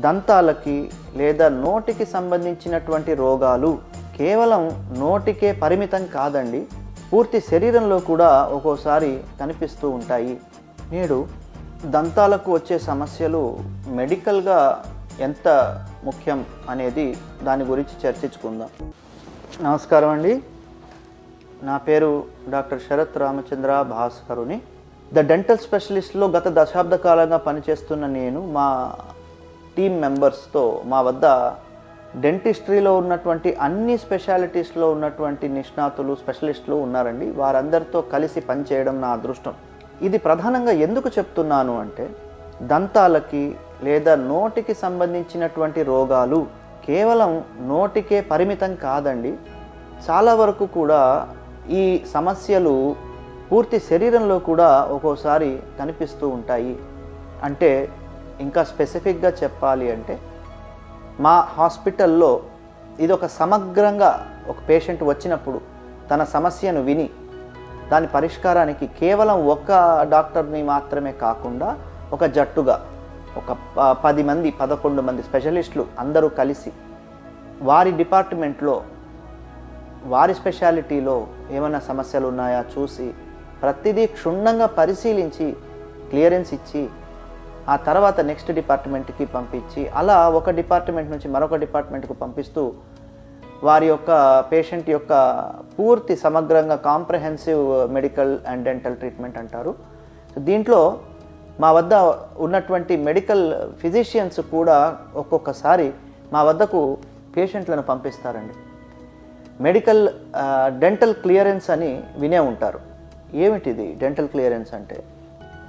దంతాలకి లేదా నోటికి సంబంధించినటువంటి రోగాలు కేవలం నోటికే పరిమితం కాదండి, పూర్తి శరీరంలో కూడా ఒక్కోసారి కనిపిస్తూ ఉంటాయి. నేడు దంతాలకు వచ్చే సమస్యలు మెడికల్గా ఎంత ముఖ్యం అనేది దాని గురించి చర్చించుకుందాం. నమస్కారం అండి, నా పేరు doctor Sharath Ramachandra Bhaskaruni. The dental స్పెషలిస్ట్లో గత దశాబ్ద కాలంగా పనిచేస్తున్న నేను మా టీమ్ మెంబర్స్తో మా వద్ద డెంటిస్ట్రీలో ఉన్నటువంటి అన్ని స్పెషాలిటీస్లో ఉన్నటువంటి నిష్ణాతులు స్పెషలిస్టులు ఉన్నారండి. వారందరితో కలిసి పనిచేయడం నా అదృష్టం. ఇది ప్రధానంగా ఎందుకు చెప్తున్నాను అంటే, దంతాలకి లేదా నోటికి సంబంధించినటువంటి రోగాలు కేవలం నోటికే పరిమితం కాదండి, చాలా వరకు కూడా ఈ సమస్యలు పూర్తి శరీరంలో కూడా ఒక్కోసారి కనిపిస్తూ ఉంటాయి. అంటే ఇంకా స్పెసిఫిక్గా చెప్పాలి అంటే, మా హాస్పిటల్లో ఇది ఒక సమగ్రంగా ఒక పేషెంట్ వచ్చినప్పుడు తన సమస్యను విని దాని పరిష్కారానికి కేవలం ఒక డాక్టర్ని మాత్రమే కాకుండా ఒక జట్టుగా ఒక 10 మంది 11 మంది స్పెషలిస్టులు అందరూ కలిసి వారి డిపార్ట్మెంట్లో వారి స్పెషాలిటీలో ఏమైనా సమస్యలు ఉన్నాయా చూసి ప్రతిదీ క్షుణ్ణంగా పరిశీలించి క్లియరెన్స్ ఇచ్చి ఆ తర్వాత నెక్స్ట్ డిపార్ట్మెంట్కి పంపించి అలా ఒక డిపార్ట్మెంట్ నుంచి మరొక డిపార్ట్మెంట్కు పంపిస్తూ వారి యొక్క పేషెంట్ యొక్క పూర్తి సమగ్రంగా comprehensive medical and dental treatment అంటారు. దీంట్లో మా వద్ద ఉన్నటువంటి మెడికల్ ఫిజిషియన్స్ కూడా ఒక్కొక్కసారి మా వద్దకు పేషెంట్లను పంపిస్తారండి. మెడికల్ డెంటల్ క్లియరెన్స్ అని వినే ఉంటారు. ఏమిటిది డెంటల్ క్లియరెన్స్ అంటే?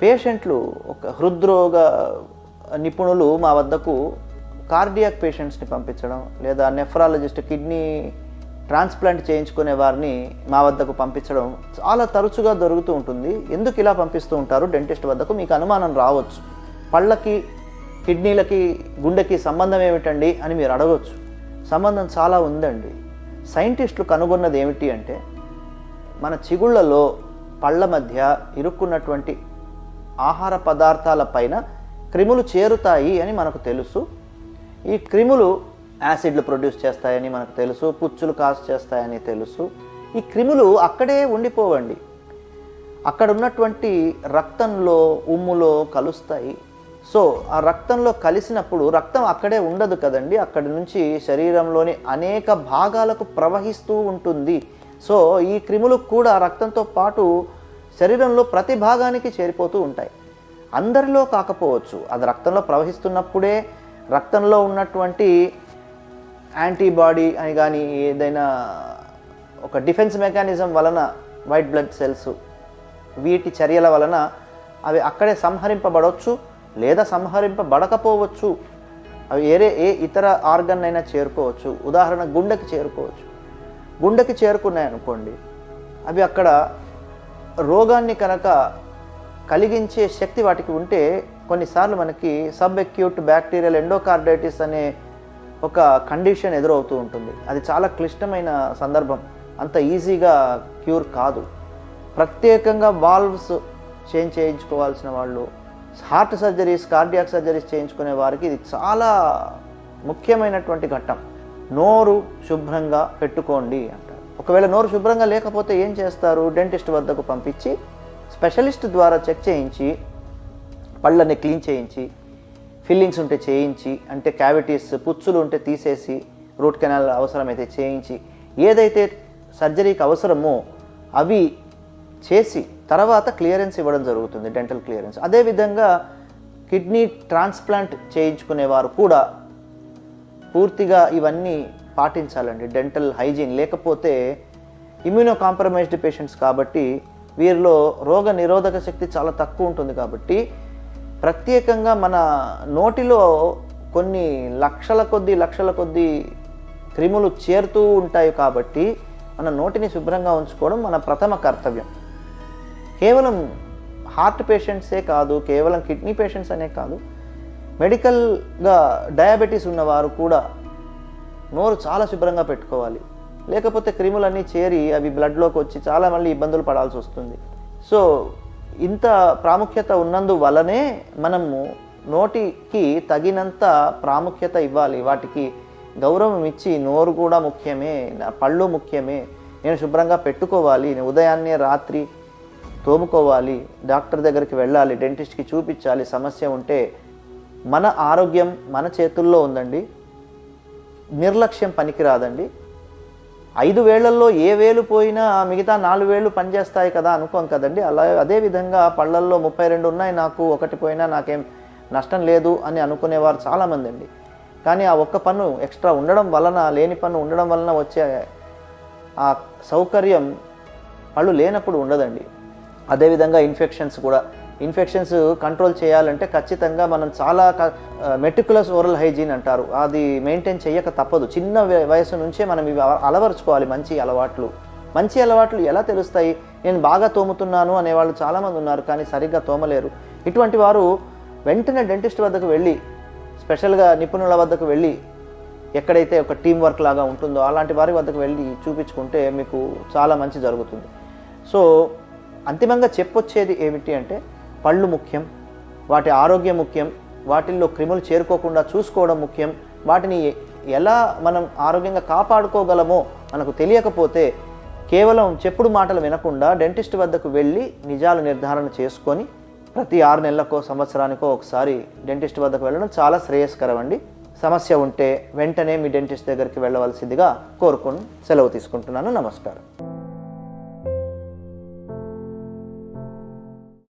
పేషెంట్లు ఒక హృద్రోగ నిపుణులు మా వద్దకు కార్డియాక్ పేషెంట్స్ని పంపించడం లేదా నెఫ్రాలజిస్ట్ కిడ్నీ ట్రాన్స్ప్లాంట్ చేయించుకునే వారిని మా వద్దకు పంపించడం చాలా తరచుగా జరుగుతూ ఉంటుంది. ఎందుకు ఇలా పంపిస్తూ ఉంటారు డెంటిస్ట్ వద్దకు? మీకు అనుమానం రావచ్చు, పళ్ళకి కిడ్నీలకి గుండెకి సంబంధం ఏమిటండి అని మీరు అడగవచ్చు. సంబంధం చాలా ఉందండి. సైంటిస్టులు కనుగొన్నది ఏమిటి అంటే, మన చిగుళ్లలో పళ్ళ మధ్య ఇరుక్కున్నటువంటి ఆహార పదార్థాల పైన క్రిములు చేరుతాయి అని మనకు తెలుసు. ఈ క్రిములు యాసిడ్లు ప్రొడ్యూస్ చేస్తాయని మనకు తెలుసు, పుచ్చులు కాస్ చేస్తాయని తెలుసు. ఈ క్రిములు అక్కడే ఉండిపోవండి, అక్కడ ఉన్నటువంటి రక్తంలో ఉమ్ములో కలుస్తాయి. సో ఆ రక్తంలో కలిసినప్పుడు రక్తం అక్కడే ఉండదు కదండి, అక్కడి నుంచి శరీరంలోని అనేక భాగాలకు ప్రవహిస్తూ ఉంటుంది. సో ఈ క్రిములు కూడా రక్తంతో పాటు శరీరంలో ప్రతి భాగానికి చేరిపోతూ ఉంటాయి. అందరిలో కాకపోవచ్చు, అది రక్తంలో ప్రవహిస్తున్నప్పుడే రక్తంలో ఉన్నటువంటి యాంటీబాడీ అని కానీ ఏదైనా ఒక డిఫెన్స్ మెకానిజం వలన వైట్ బ్లడ్ సెల్స్ వీటి చర్యల వలన అవి అక్కడే సంహరింపబడవచ్చు లేదా సంహరింపబడకపోవచ్చు. అవి ఏ ఇతర ఆర్గన్ అయినా చేరుకోవచ్చు. ఉదాహరణ గుండెకి చేరుకోవచ్చు. గుండెకి చేరుకున్నాయి అనుకోండి, అవి అక్కడ రోగాన్ని కనుక కలిగించే శక్తి వాటికి ఉంటే కొన్నిసార్లు మనకి సబ్ అక్యూట్ బ్యాక్టీరియల్ ఎండోకార్డైటిస్ అనే ఒక కండిషన్ ఎదురవుతూ ఉంటుంది. అది చాలా క్లిష్టమైన సందర్భం, అంత ఈజీగా క్యూర్ కాదు. ప్రత్యేకంగా వాల్వ్స్ చేయించుకోవాల్సిన వాళ్ళు, హార్ట్ సర్జరీస్ కార్డియాక్ సర్జరీస్ చేయించుకునే వారికి ఇది చాలా ముఖ్యమైనటువంటి ఘట్టం. నోరు శుభ్రంగా పెట్టుకోండి అంటారు. ఒకవేళ నోరు శుభ్రంగా లేకపోతే ఏం చేస్తారు? డెంటిస్ట్ వద్దకు పంపించి స్పెషలిస్ట్ ద్వారా చెక్ చేయించి పళ్ళని క్లీన్ చేయించి ఫిల్లింగ్స్ ఉంటే చేయించి, అంటే క్యావిటీస్ పుచ్చులు ఉంటే తీసేసి రూట్ కెనాల్ అవసరమైతే చేయించి ఏదైతే సర్జరీకి అవసరమో అవి చేసి తర్వాత క్లియరెన్స్ ఇవ్వడం జరుగుతుంది, డెంటల్ క్లియరెన్స్. అదేవిధంగా కిడ్నీ ట్రాన్స్ప్లాంట్ చేయించుకునేవారు కూడా పూర్తిగా ఇవన్నీ పాటించాలండి, డెంటల్ హైజీన్. లేకపోతే ఇమ్యూనో కాంప్రమైజ్డ్ పేషెంట్స్ కాబట్టి వీరిలో రోగ నిరోధక శక్తి చాలా తక్కువ ఉంటుంది. కాబట్టి ప్రత్యేకంగా మన నోటిలో కొన్ని లక్షల కొద్దీ క్రిములు చేరుతూ ఉంటాయి. కాబట్టి మన నోటిని శుభ్రంగా ఉంచుకోవడం మన ప్రథమ కర్తవ్యం. కేవలం హార్ట్ పేషెంట్సే కాదు, కేవలం కిడ్నీ పేషెంట్స్ అనే కాదు, మెడికల్గా డయాబెటీస్ ఉన్నవారు కూడా నోరు చాలా శుభ్రంగా పెట్టుకోవాలి. లేకపోతే క్రిములన్నీ చేరి అవి బ్లడ్లోకి వచ్చి చాలా మళ్ళీ ఇబ్బందులు పడాల్సి వస్తుంది. సో ఇంత ప్రాముఖ్యత ఉన్నందువల్లనే మనము నోటికి తగినంత ప్రాముఖ్యత ఇవ్వాలి, వాటికి గౌరవం ఇచ్చి నోరు కూడా ముఖ్యమే, పళ్ళు ముఖ్యమే, నేను శుభ్రంగా పెట్టుకోవాలి, నేను ఉదయాన్నే రాత్రి తోముకోవాలి, డాక్టర్ దగ్గరికి వెళ్ళాలి, డెంటిస్ట్కి చూపించాలి. సమస్య ఉంటే మన ఆరోగ్యం మన చేతుల్లో ఉందండి. నిర్లక్ష్యం పనికిరాదండి. 5 వేళ్లలో ఏ వేలు పోయినా మిగతా 4 వేళ్ళు పనిచేస్తాయి కదా అనుకోం కదండి. అదేవిధంగా పళ్ళల్లో 32 ఉన్నాయి, నాకు ఒకటి పోయినా నాకేం నష్టం లేదు అని అనుకునేవారు చాలామంది అండి. కానీ ఆ ఒక్క పన్ను ఎక్స్ట్రా ఉండడం వలన, లేని పన్ను ఉండడం వలన వచ్చే ఆ సౌకర్యం పళ్ళు లేనప్పుడు ఉండదండి. అదేవిధంగా ఇన్ఫెక్షన్స్ కంట్రోల్ చేయాలంటే ఖచ్చితంగా మనం చాలా మెటిక్యులస్ ఓరల్ హైజీన్ అంటారు, అది మెయింటైన్ చేయక తప్పదు. చిన్న వయసు నుంచే మనం ఇవి అలవరుచుకోవాలి. మంచి అలవాట్లు ఎలా తెలుస్తాయి? నేను బాగా తోముతున్నాను అనేవాళ్ళు చాలామంది ఉన్నారు, కానీ సరిగ్గా తోమలేరు. ఇటువంటి వారు వెంటనే డెంటిస్ట్ వద్దకు వెళ్ళి, స్పెషల్గా నిపుణుల వద్దకు వెళ్ళి, ఎక్కడైతే ఒక టీం వర్క్ లాగా ఉంటుందో అలాంటి వారి వద్దకు వెళ్ళి చూపించుకుంటే మీకు చాలా మంచి జరుగుతుంది. సో అంతిమంగా చెప్పొచ్చేది ఏమిటి అంటే, పళ్ళు ముఖ్యం, వాటి ఆరోగ్యం ముఖ్యం, వాటిల్లో క్రిములు చేరుకోకుండా చూసుకోవడం ముఖ్యం. వాటిని ఎలా మనం ఆరోగ్యంగా కాపాడుకోగలమో మనకు తెలియకపోతే కేవలం చెప్పుడు మాటలు వినకుండా డెంటిస్ట్ వద్దకు వెళ్ళి నిజాలు నిర్ధారణ చేసుకొని ప్రతి 6 నెలలకో సంవత్సరానికో ఒకసారి డెంటిస్ట్ వద్దకు వెళ్ళడం చాలా శ్రేయస్కరం అండి. సమస్య ఉంటే వెంటనే మీ డెంటిస్ట్ దగ్గరికి వెళ్ళవలసిందిగా కోరుకొని సెలవు తీసుకుంటున్నాను. నమస్కారం.